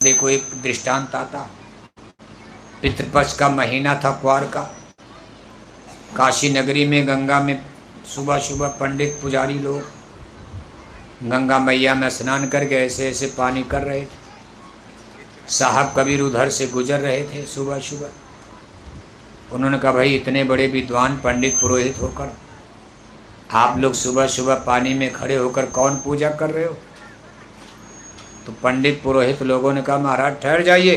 देखो एक दृष्टांत आता। पितृपक्ष का महीना था क्वार का। काशी नगरी में गंगा में सुबह सुबह पंडित पुजारी लोग गंगा मैया में स्नान करके ऐसे ऐसे पानी कर रहे थे। साहब कबीर उधर से गुजर रहे थे सुबह सुबह। उन्होंने कहा, भाई इतने बड़े विद्वान पंडित पुरोहित होकर आप लोग सुबह सुबह पानी में खड़े होकर कौन पूजा कर रहे हो? तो पंडित पुरोहित लोगों ने कहा, महाराज ठहर जाइए,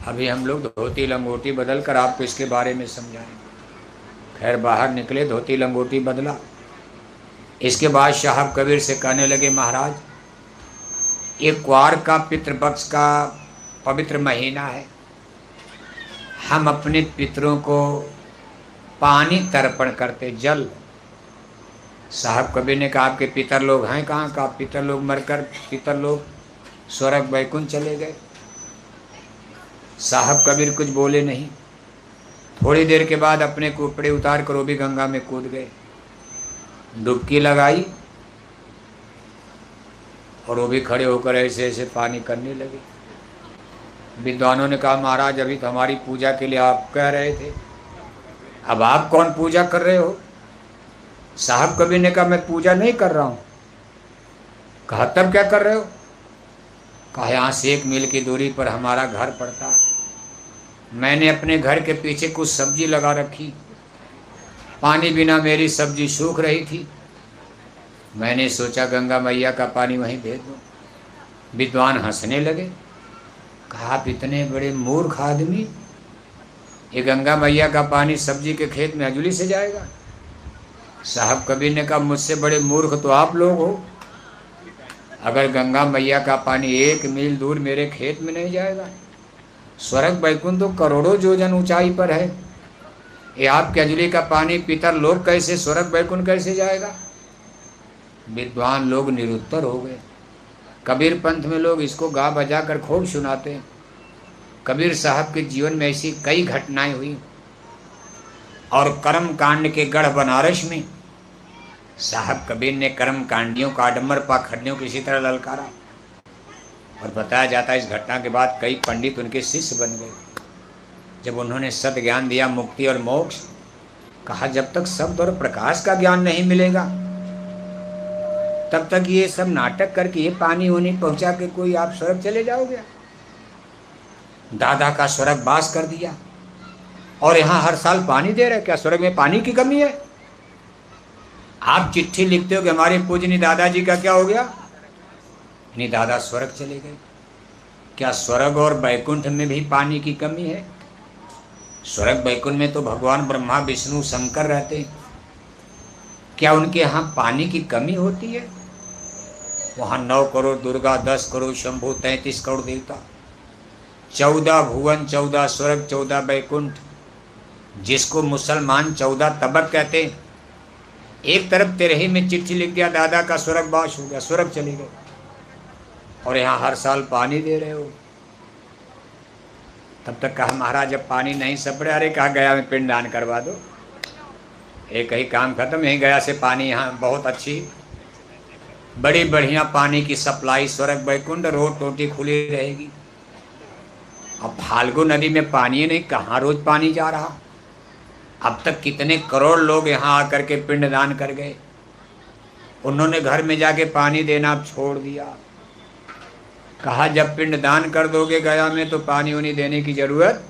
अभी हम लोग धोती लंगोटी बदल कर आपको इसके बारे में समझाएंगे। खैर बाहर निकले, धोती लंगोटी बदला। इसके बाद साहब कबीर से कहने लगे, महाराज ये क्वार का पितृपक्ष का पवित्र महीना है, हम अपने पितरों को पानी तर्पण करते, जल। साहब कबीर ने कहा, आपके पितर लोग हैं कहाँ? का पितर लोग मरकर पितर लोग स्वर्ग वैकुंठ चले गए। साहब कबीर कुछ बोले नहीं। थोड़ी देर के बाद अपने कपड़े उतार कर वो भी गंगा में कूद गए, डुबकी लगाई और वो भी खड़े होकर ऐसे ऐसे पानी करने लगे। विद्वानों ने कहा, महाराज अभी तो हमारी पूजा के लिए आप कह रहे थे, अब आप कौन पूजा कर रहे हो? साहब कबीर ने कहा, मैं पूजा नहीं कर रहा हूँ। कहा, तब क्या कर रहे हो? कहा, यहाँ से 1 मील की दूरी पर हमारा घर पड़ता, मैंने अपने घर के पीछे कुछ सब्जी लगा रखी, पानी बिना मेरी सब्जी सूख रही थी, मैंने सोचा गंगा मैया का पानी वहीं भेज दूँ। विद्वान हंसने लगे। कहा, आप इतने बड़े मूर्ख आदमी, ये गंगा मैया का पानी सब्जी के खेत में अजूली से जाएगा? साहब कबीर ने कहा, मुझसे बड़े मूर्ख तो आप लोग हो। अगर गंगा मैया का पानी 1 मील दूर मेरे खेत में नहीं जाएगा, स्वर्ग वैकुंठ तो करोड़ों योजन ऊंचाई पर है, ये आपके अजली का पानी पितर लोग कैसे स्वर्ग वैकुंठ कैसे जाएगा? विद्वान लोग निरुत्तर हो गए। कबीर पंथ में लोग इसको गा बजा कर खूब सुनाते हैं। कबीर साहब के जीवन में ऐसी कई घटनाएं हुई और कर्म कांड के गढ़ बनारस में साहब कबीर ने कर्म कांडियों का आडम्बर पाखंडियों को इसी तरह ललकारा। और बताया जाता है इस घटना के बाद कई पंडित उनके शिष्य बन गए। जब उन्होंने सत ज्ञान दिया, मुक्ति और मोक्ष, कहा जब तक शब्द और प्रकाश का ज्ञान नहीं मिलेगा तब तक ये सब नाटक करके ये पानी होने पहुंचा के कोई आप स्वर्ग चले जाओगे? दादा का स्वर्ग वास कर दिया और यहाँ हर साल पानी दे रहे, क्या स्वर्ग में पानी की कमी है? आप चिट्ठी लिखते हो कि हमारे पूजनीय दादाजी का क्या हो गया? नहीं, दादा स्वर्ग चले गए। क्या स्वर्ग और वैकुंठ में भी पानी की कमी है? स्वर्ग वैकुंठ में तो भगवान ब्रह्मा विष्णु शंकर रहते हैं, क्या उनके यहाँ पानी की कमी होती है? वहाँ 9 करोड़ दुर्गा, 10 करोड़ शंभु, 33 करोड़ देवता, 14 भुवन, 14 स्वर्ग, 14 वैकुंठ, जिसको मुसलमान 14 तबक कहते हैं। एक तरफ तेरही में चिट्ठी लिख दिया, दादा का स्वर्गवास हो गया, स्वर्ग चले गए, और यहाँ हर साल पानी दे रहे हो। तब तक कहा, महाराज जब पानी नहीं सपड़े, अरे कहा गया में पिंडदान करवा दो, एक ही काम खत्म। यहीं गया से पानी, यहाँ बहुत अच्छी बड़ी बढ़िया पानी की सप्लाई, स्वर्ग वैकुंठ, रोड टोटी खुली रहेगी। अब फाल्गु नदी में पानी नहीं, कहाँ रोज पानी जा रहा। अब तक कितने करोड़ लोग यहाँ आकर के पिंडदान कर गए, उन्होंने घर में जाके पानी देना छोड़ दिया। कहा जब पिंडदान कर दोगे गया में तो पानी उन्हीं देने की जरूरत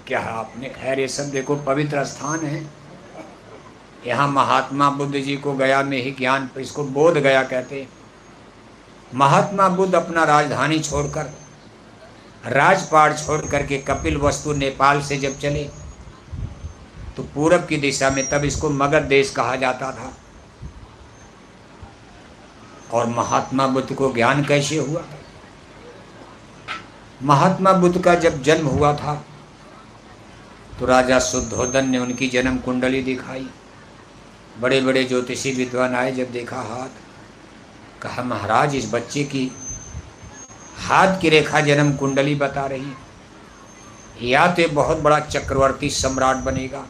क्या आपने? खैर ये सब देखो पवित्र स्थान है। यहाँ महात्मा बुद्ध जी को गया में ही ज्ञान, इसको बोध गया कहते। महात्मा बुद्ध अपना राजधानी छोड़कर, राजपाट छोड़ करके कपिल वस्तु नेपाल से जब चले तो पूरब की दिशा में, तब इसको मगध देश कहा जाता था। और महात्मा बुद्ध को ज्ञान कैसे हुआ? महात्मा बुद्ध का जब जन्म हुआ था तो राजा शुद्धोधन ने उनकी जन्म कुंडली दिखाई। बड़े बड़े ज्योतिषी विद्वान आए, जब देखा हाथ, कहा महाराज इस बच्चे की हाथ की रेखा जन्म कुंडली बता रही, या तो बहुत बड़ा चक्रवर्ती सम्राट बनेगा,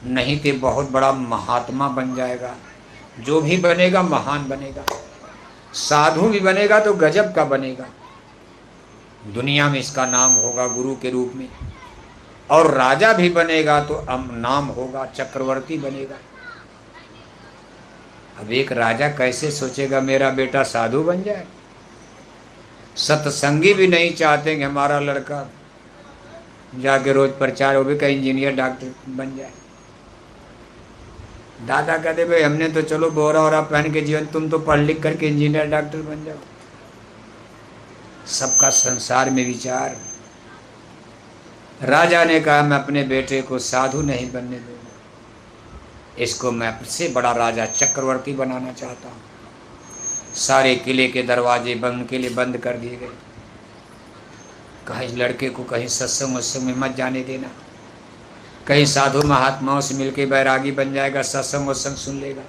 नहीं तो बहुत बड़ा महात्मा बन जाएगा, जो भी बनेगा महान बनेगा। साधु भी बनेगा तो गजब का बनेगा, दुनिया में इसका नाम होगा गुरु के रूप में। और राजा भी बनेगा तो नाम होगा, चक्रवर्ती बनेगा। अब एक राजा कैसे सोचेगा मेरा बेटा साधु बन जाए? सत्संगी भी नहीं चाहते कि हमारा लड़का जाके रोज प्रचार हो भी कहीं इंजीनियर डॉक्टर बन जाए। दादा कहते भाई हमने तो चलो बोरा वोरा पहन के जीवन, तुम तो पढ़ लिख करके इंजीनियर डॉक्टर बन जाओ। सबका संसार में विचार। राजा ने कहा मैं अपने बेटे को साधु नहीं बनने दूंगा, इसको मैं सबसे बड़ा राजा चक्रवर्ती बनाना चाहता हूँ। सारे किले के दरवाजे बंद के लिए बंद कर दिए गए। कहा इस लड़के को कहीं सत्संग उत्संग में मत जाने देना, कहीं साधु महात्माओं से मिलके बैरागी बन जाएगा, सत्संग उत्संग सुन लेगा।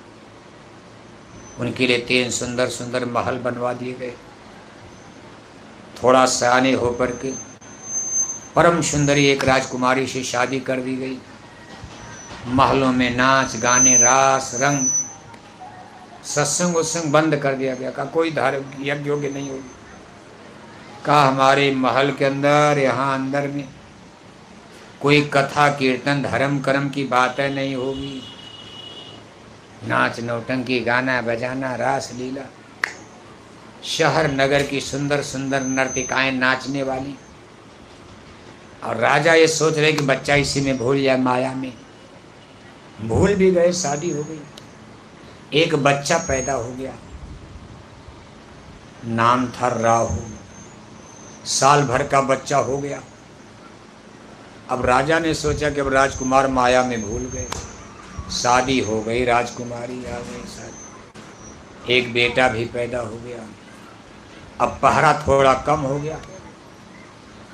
उनके लिए 3 सुंदर सुंदर महल बनवा दिए गए। थोड़ा सयाने होकर के परम सुंदरी एक राजकुमारी से शादी कर दी गई। महलों में नाच गाने रास रंग सत्संग उत्संग बंद कर दिया गया। कहा कोई धार्मिक यज्ञ योग्य नहीं होगी। कहा हमारे महल के अंदर यहाँ अंदर में कोई कथा कीर्तन धर्म कर्म की बातें नहीं होगी, नाच नौटंकी गाना बजाना रास लीला, शहर नगर की सुंदर सुंदर नर्तिकाएं नाचने वाली। और राजा ये सोच रहे कि बच्चा इसी में भूल जाए, माया में भूल भी गए। शादी हो गई, एक बच्चा पैदा हो गया, नाम था राहु। साल भर का बच्चा हो गया। अब राजा ने सोचा कि अब राजकुमार माया में भूल गए, शादी हो गई, राजकुमारी आ गई, शादी, एक बेटा भी पैदा हो गया। अब पहरा थोड़ा कम हो गया।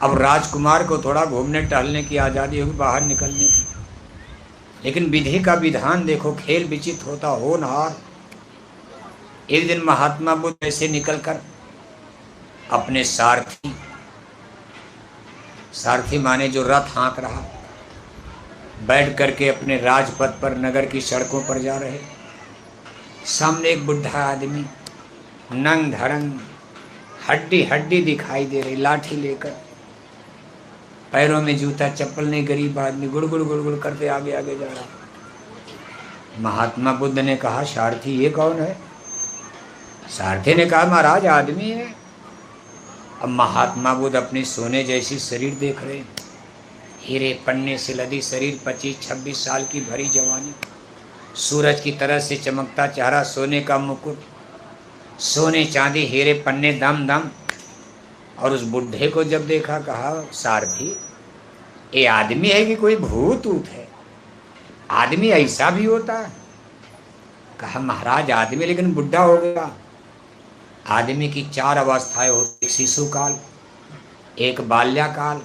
अब राजकुमार को थोड़ा घूमने टहलने की आज़ादी होगी, बाहर निकलने की। लेकिन विधि का विधान देखो, खेल विचित्र होता होनहार। एक दिन महात्मा बुद्ध ऐसे निकलकर अपने सारथी माने जो रथ हाँक रहा, बैठ करके अपने राजपथ पर नगर की सड़कों पर जा रहे। सामने एक बुढ़ा आदमी नंग धड़ंग हड्डी हड्डी दिखाई दे रही, लाठी लेकर, पैरों में जूता चप्पल नहीं, गरीब आदमी गुड़गुड़ गुड़गुड़ करते आगे आगे जा रहा। महात्मा बुद्ध ने कहा सारथी ये कौन है? सारथी ने कहा महाराज आदमी है। अब महात्मा बुद्ध अपनी सोने जैसी शरीर देख रहे, हीरे पन्ने से लदी शरीर, 25-26 साल की भरी जवानी, सूरज की तरह से चमकता चेहरा, सोने का मुकुट, सोने चांदी हीरे पन्ने दम दम। और उस बुढ़े को जब देखा कहा सारथी ये आदमी है कि कोई भूत ऊत है? आदमी ऐसा भी होता है? कहा महाराज आदमी लेकिन बुढ़ा हो गया। आदमी की 4 अवस्थाएं होती, एक शिशु काल, एक बाल्याकाल,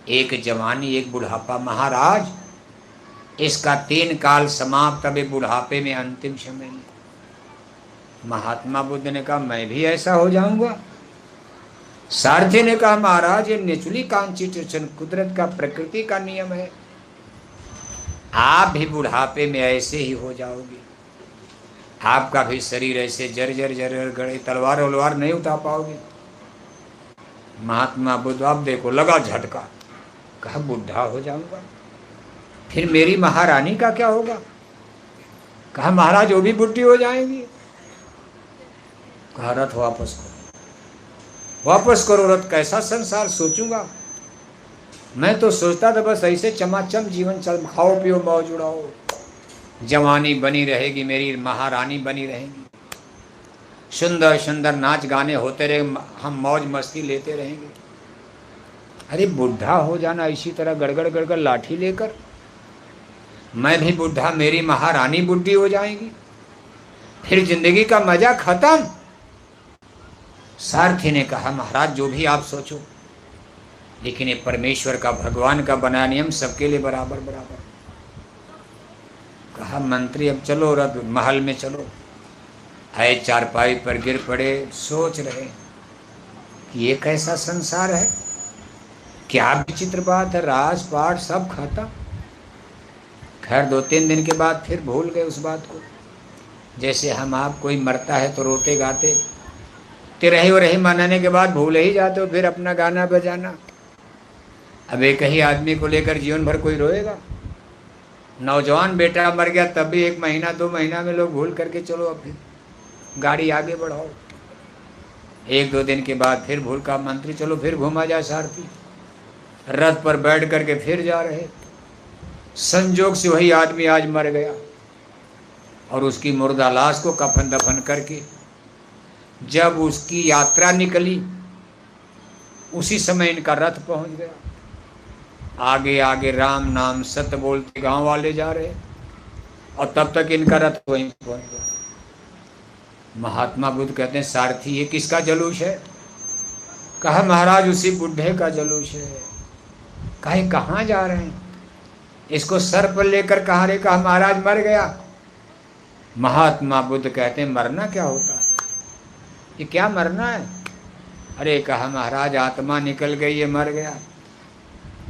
एक जवानी, एक बुढ़ापा। महाराज इसका 3 काल समाप्त, अब बुढ़ापे में अंतिम समय में। महात्मा बुद्ध ने कहा मैं भी ऐसा हो जाऊंगा? सारथी ने कहा महाराज ये नेचुरली कॉन्स्टिट्यूशन, कुदरत का प्रकृति का नियम है, आप भी बुढ़ापे में ऐसे ही हो जाओगे। आपका भी शरीर ऐसे जर्जर जर्जर गड़े, तलवार वलवार नहीं उठा पाओगे। महात्मा बुद्ध अब देखो लगा झटका। कहा बुढ़ा हो जाऊंगा, फिर मेरी महारानी का क्या होगा? कहा महाराज वो भी बुढ़ी हो जाएंगी। कहा रथ वापस करो, वापस करो रथ। कैसा संसार सोचूंगा मैं? तो सोचता था बस ऐसे चमाचम जीवन चल, खाओ पियो मौज उड़ाओ, जवानी बनी रहेगी, मेरी महारानी बनी रहेगी, सुंदर सुंदर नाच गाने होते रहे, हम मौज मस्ती लेते रहेंगे। अरे बुढ़ा हो जाना इसी तरह गड़गड़ गड़गड़ लाठी लेकर, मैं भी बुढ़ा, मेरी महारानी बुढ़ी हो जाएगी, फिर जिंदगी का मजा खत्म। सारथी ने कहा महाराज जो भी आप सोचो, लेकिन ये परमेश्वर का भगवान का बना नियम सबके लिए बराबर बराबर। कहा मंत्री अब चलो रथ महल में चलो। आए चारपाई पर गिर पड़े, सोच रहे कि ये कैसा संसार है, क्या विचित्र बात है, राज पाठ सब खत्म। खैर 2-3 दिन के बाद फिर भूल गए उस बात को। जैसे हम आप कोई मरता है तो रोते गाते तिरही उरही मनाने के बाद भूल ही जाते हो फिर अपना गाना बजाना। अब एक ही आदमी को लेकर जीवन भर कोई रोएगा? नौजवान बेटा मर गया तब भी 1 महीना 2 महीना में लोग भूल करके चलो अब फिर गाड़ी आगे बढ़ाओ। 1-2 दिन के बाद फिर भूल का मंत्री, चलो फिर घुमा जाए सारथी, रथ पर बैठ करके फिर जा रहे। संजोग से वही आदमी आज मर गया और उसकी मुर्दा लाश को कफन दफन करके जब उसकी यात्रा निकली उसी समय इनका रथ पहुंच गया। आगे आगे राम नाम सत्य बोलते गांव वाले जा रहे और तब तक इनका रथ वहीं पहुंच गया। महात्मा बुद्ध कहते हैं सारथी ये किसका जलूस है? कहा महाराज उसी बुढ़े का जलूस है। कहे कहाँ जा रहे हैं? इसको सर पर लेकर कहाँ रे? कहा महाराज मर गया। महात्मा बुद्ध कहते हैं मरना क्या होता है? ये क्या मरना है? अरे कहा महाराज आत्मा निकल गई है, मर गया।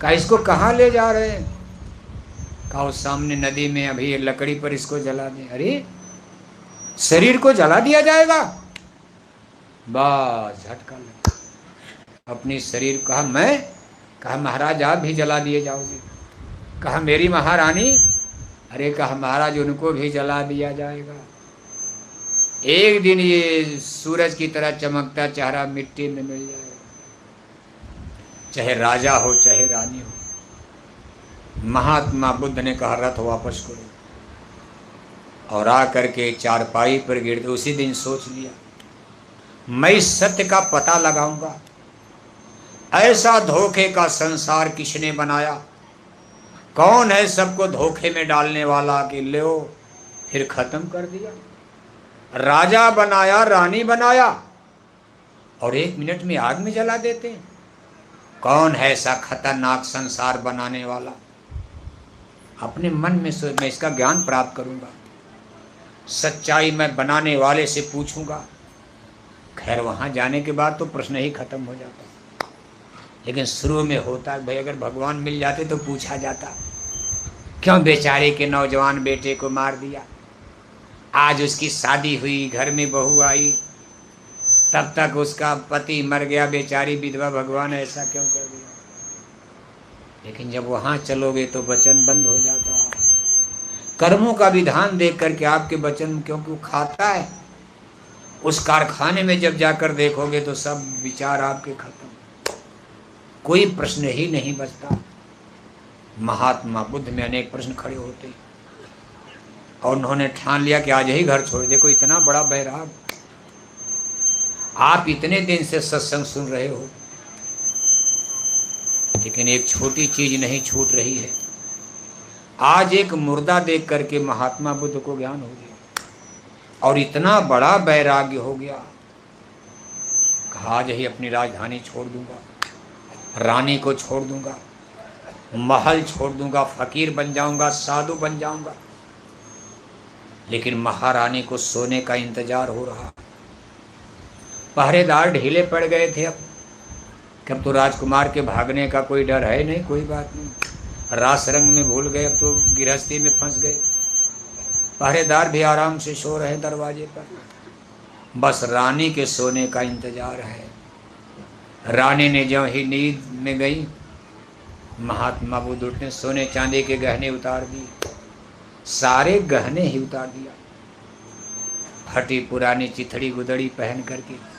कहा इसको कहाँ ले जा रहे हैं? कहा उस सामने नदी में अभी ये लकड़ी पर इसको जला दें। अरे शरीर को जला दिया जाएगा? बस झटका लगा अपनी शरीर। कहा मैं? कहा महाराज आप भी जला दिए जाओगे। कहा मेरी महारानी? अरे कहा महाराज उनको भी जला दिया जाएगा। एक दिन ये सूरज की तरह चमकता चेहरा मिट्टी में मिल जाएगा, चाहे राजा हो चाहे रानी हो। महात्मा बुद्ध ने कहा रथ वापस करो और आकर के चारपाई पर गिर दे। उसी दिन सोच लिया मैं इस सत्य का पता लगाऊंगा। ऐसा धोखे का संसार किसने बनाया? कौन है सबको धोखे में डालने वाला? कि लो फिर खत्म कर दिया। राजा बनाया, रानी बनाया और 1 मिनट में आग में जला देते हैं। कौन है ऐसा खतरनाक संसार बनाने वाला? अपने मन में सोच, मैं इसका ज्ञान प्राप्त करूंगा, सच्चाई मैं बनाने वाले से पूछूंगा। खैर वहां जाने के बाद तो प्रश्न ही खत्म हो जाता, लेकिन शुरू में होता भाई अगर भगवान मिल जाते तो पूछा जाता क्यों बेचारे के नौजवान बेटे को मार दिया? आज उसकी शादी हुई, घर में बहू आई, तब तक उसका पति मर गया, बेचारी विधवा, भगवान ऐसा क्यों कर दिया? लेकिन जब वहां चलोगे तो वचन बंद हो जाता। कर्मों का विधान देख करके आपके वचन क्योंकि खाता है, उस कारखाने में जब जाकर देखोगे तो सब विचार आपके खत्म, कोई प्रश्न ही नहीं बचता। महात्मा बुद्ध में अनेक प्रश्न खड़े होते और उन्होंने ठान लिया कि आज ही घर छोड़। देखो इतना बड़ा बैराग, आप इतने दिन से सत्संग सुन रहे हो लेकिन एक छोटी चीज नहीं छूट रही है। आज एक मुर्दा देख करके महात्मा बुद्ध को ज्ञान हो गया और इतना बड़ा वैराग्य हो गया। कहा आज ही अपनी राजधानी छोड़ दूंगा, रानी को छोड़ दूंगा, महल छोड़ दूंगा, फकीर बन जाऊंगा, साधु बन जाऊंगा। लेकिन महारानी को सोने का इंतजार हो रहा। पहरेदार ढीले पड़ गए थे। अब तो राजकुमार के भागने का कोई डर है नहीं, कोई बात नहीं। रास रंग में भूल गए, अब तो गृहस्थी में फंस गए। पहरेदार भी आराम से सो रहे दरवाजे पर, बस रानी के सोने का इंतजार है। रानी ने जो ही नींद में गई, महात्मा बुद्ध उठने, सोने चांदी के गहने उतार दिए, सारे गहने ही उतार दिया। फटी पुरानी चिथड़ी गुदड़ी पहन करके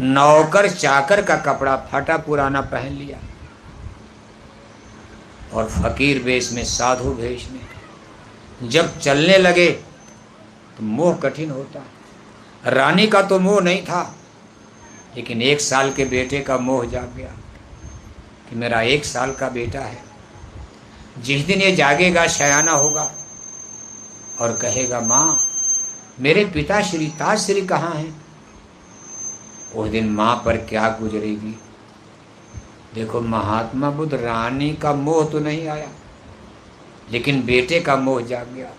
नौकर चाकर का कपड़ा फटा पुराना पहन लिया और फकीर वेश में, साधु वेश में जब चलने लगे तो मोह कठिन होता। रानी का तो मोह नहीं था, लेकिन 1 साल के बेटे का मोह जाग गया कि मेरा 1 साल का बेटा है। जिस दिन ये जागेगा, शयाना होगा और कहेगा माँ मेरे पिता श्री ताजश्री कहाँ हैं, उस दिन माँ पर क्या गुजरेगी। देखो महात्मा बुद्ध, रानी का मोह तो नहीं आया लेकिन बेटे का मोह जाग गया।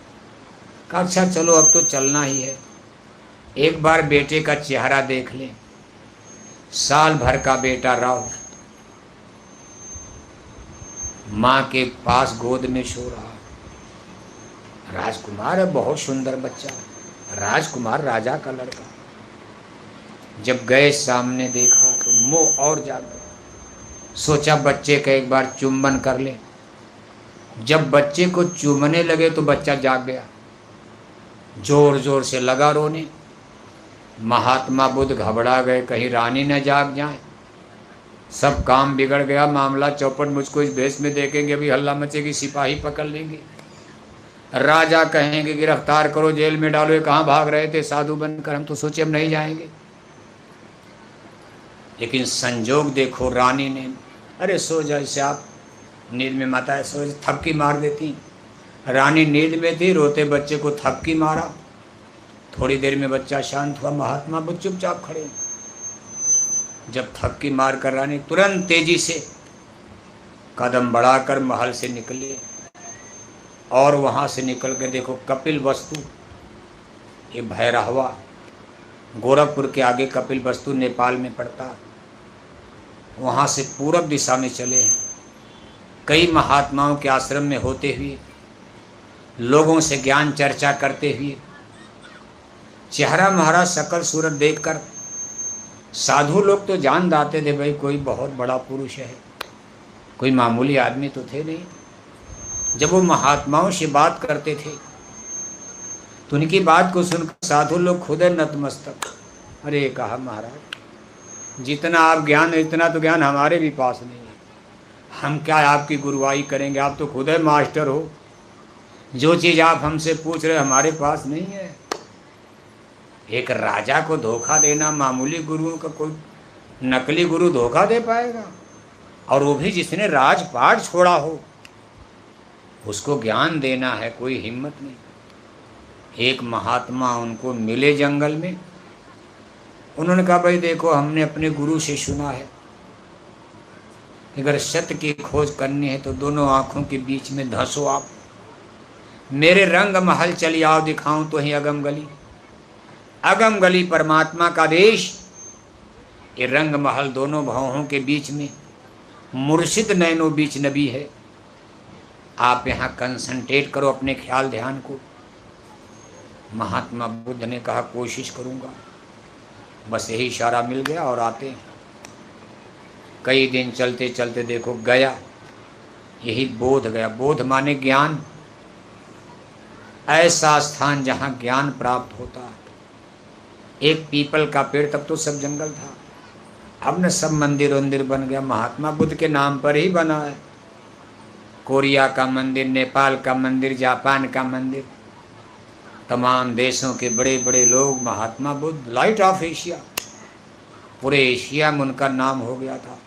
कहा अच्छा चलो अब तो चलना ही है, एक बार बेटे का चेहरा देख लें। साल भर का बेटा राव माँ के पास गोद में सो रहा। राजकुमार है, बहुत सुंदर बच्चा, राजकुमार, राजा का लड़का। जब गए सामने देखा तो मोह और जाग गया। सोचा बच्चे का एक बार चुंबन कर ले। जब बच्चे को चूमने लगे तो बच्चा जाग गया, जोर जोर से लगा रोने। महात्मा बुद्ध घबरा गए, कहीं रानी न जाग जाए। सब काम बिगड़ गया, मामला चौपट। मुझको इस भेष में देखेंगे, अभी हल्ला मचेगी, सिपाही पकड़ लेंगे, राजा कहेंगे गिरफ्तार करो, जेल में डालो। ये कहाँ भाग रहे थे साधु बनकर? हम तो सोचे हम नहीं जाएंगे। लेकिन संजोग देखो, रानी ने, अरे सो जाओ, इससे आप नींद में माता है, सो थपकी मार देती। रानी नींद में थी, रोते बच्चे को थपकी मारा। थोड़ी देर में बच्चा शांत हुआ। महात्मा बुद्ध चुपचाप खड़े। जब थपकी मार कर रानी तुरंत तेजी से कदम बढ़ाकर महल से निकले, और वहाँ से निकल के देखो कपिल वस्तु, ये भैरहवा, गोरखपुर के आगे कपिल वस्तु नेपाल में पड़ता, वहाँ से पूरब दिशा में चले हैं। कई महात्माओं के आश्रम में होते हुए, लोगों से ज्ञान चर्चा करते हुए, चेहरा महाराज शकल सूरत देखकर साधु लोग तो जान जाते थे भाई कोई बहुत बड़ा पुरुष है, कोई मामूली आदमी तो थे नहीं। जब वो महात्माओं से बात करते थे तो उनकी बात को सुनकर साधु लोग खुद नतमस्तक। अरे कहा महाराज, जितना आप ज्ञान, इतना तो ज्ञान हमारे भी पास नहीं है, हम क्या आपकी गुरुवाई करेंगे? आप तो खुद मास्टर हो, जो चीज़ आप हमसे पूछ रहे हमारे पास नहीं है। एक राजा को धोखा देना, मामूली गुरुओं का कोई नकली गुरु धोखा दे पाएगा? और वो भी जिसने राजपाट छोड़ा हो, उसको ज्ञान देना है, कोई हिम्मत नहीं। एक महात्मा उनको मिले जंगल में, उन्होंने कहा भाई देखो, हमने अपने गुरु से सुना है, अगर सत्य की खोज करनी है तो दोनों आँखों के बीच में धंसो आप, मेरे रंग महल चली आओ, दिखाऊं तो ही अगम गली। अगम गली परमात्मा का देश, ये रंग महल दोनों भावों के बीच में, मुर्शिद नैनो बीच नबी है। आप यहाँ कंसंट्रेट करो अपने ख्याल ध्यान को। महात्मा बुद्ध ने कहा कोशिश करूँगा। बस यही इशारा मिल गया और आते हैं। कई दिन चलते चलते देखो गया, यही बोध गया। बोध माने ज्ञान, ऐसा स्थान जहाँ ज्ञान प्राप्त होता है। एक पीपल का पेड़, तब तो सब जंगल था, अब न सब मंदिर वंदिर बन गया, महात्मा बुद्ध के नाम पर ही बना है। कोरिया का मंदिर, नेपाल का मंदिर, जापान का मंदिर, तमाम देशों के बड़े बड़े लोग Mahatma Buddha, light of Asia, पूरे एशिया में उनका नाम हो गया था।